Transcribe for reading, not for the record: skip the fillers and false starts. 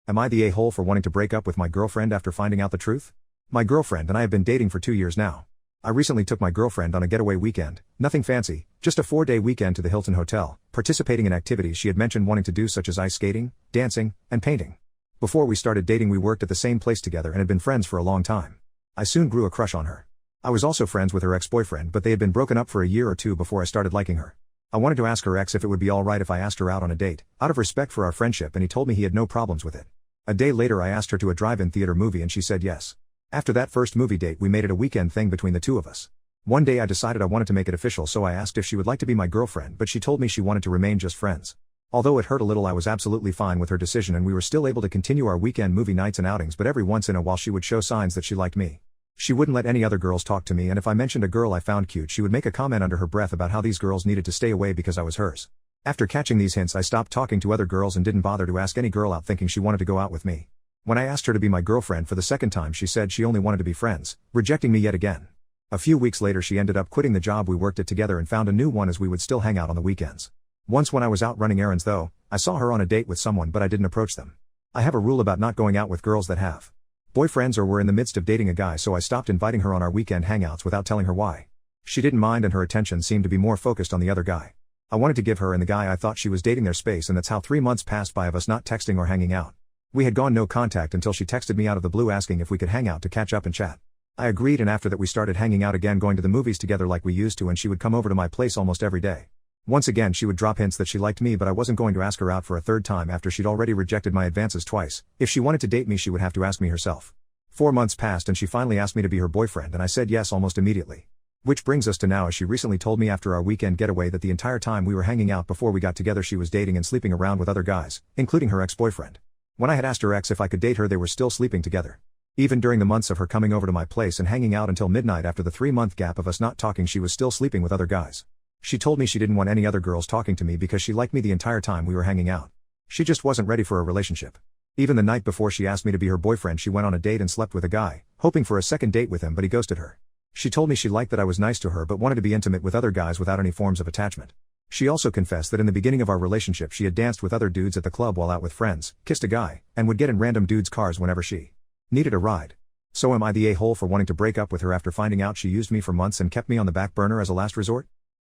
Am I the a-hole for wanting to break up with my girlfriend after finding out the truth? My girlfriend and I have been dating for 2 years now. I recently took my girlfriend on a getaway weekend, nothing fancy, just a 4-day weekend to the Hilton Hotel, participating in activities she had mentioned wanting to do such as ice skating, dancing, and painting. Before we started dating we worked at the same place together and had been friends for a long time. I soon grew a crush on her. I was also friends with her ex-boyfriend but they had been broken up for a year or two before I started liking her. I wanted to ask her ex if it would be alright if I asked her out on a date, out of respect for our friendship, and he told me he had no problems with it. A day later I asked her to a drive-in theater movie and she said yes. After that first movie date we made it a weekend thing between the two of us. One day I decided I wanted to make it official, so I asked if she would like to be my girlfriend, but she told me she wanted to remain just friends. Although it hurt a little, I was absolutely fine with her decision and we were still able to continue our weekend movie nights and outings, but every once in a while she would show signs that she liked me. She wouldn't let any other girls talk to me, and if I mentioned a girl I found cute she would make a comment under her breath about how these girls needed to stay away because I was hers. After catching these hints I stopped talking to other girls and didn't bother to ask any girl out, thinking she wanted to go out with me. When I asked her to be my girlfriend for the second time she said she only wanted to be friends, rejecting me yet again. A few weeks later she ended up quitting the job we worked at together and found a new one, as we would still hang out on the weekends. Once when I was out running errands though, I saw her on a date with someone but I didn't approach them. I have a rule about not going out with girls that have boyfriends or were in the midst of dating a guy, so I stopped inviting her on our weekend hangouts without telling her why. She didn't mind and her attention seemed to be more focused on the other guy. I wanted to give her and the guy I thought she was dating their space, and that's how 3 months passed by of us not texting or hanging out. We had gone no contact until she texted me out of the blue asking if we could hang out to catch up and chat. I agreed, and after that we started hanging out again, going to the movies together like we used to, and she would come over to my place almost every day. Once again she would drop hints that she liked me, but I wasn't going to ask her out for a third time after she'd already rejected my advances twice. If she wanted to date me she would have to ask me herself. 4 months passed and she finally asked me to be her boyfriend and I said yes almost immediately. Which brings us to now, as she recently told me after our weekend getaway that the entire time we were hanging out before we got together she was dating and sleeping around with other guys, including her ex-boyfriend. When I had asked her ex if I could date her they were still sleeping together. Even during the months of her coming over to my place and hanging out until midnight after the 3-month gap of us not talking she was still sleeping with other guys. She told me she didn't want any other girls talking to me because she liked me the entire time we were hanging out. She just wasn't ready for a relationship. Even the night before she asked me to be her boyfriend she went on a date and slept with a guy, hoping for a second date with him, but he ghosted her. She told me she liked that I was nice to her but wanted to be intimate with other guys without any forms of attachment. She also confessed that in the beginning of our relationship she had danced with other dudes at the club while out with friends, kissed a guy, and would get in random dudes' cars whenever she needed a ride. So am I the a-hole for wanting to break up with her after finding out she used me for months and kept me on the back burner as a last resort?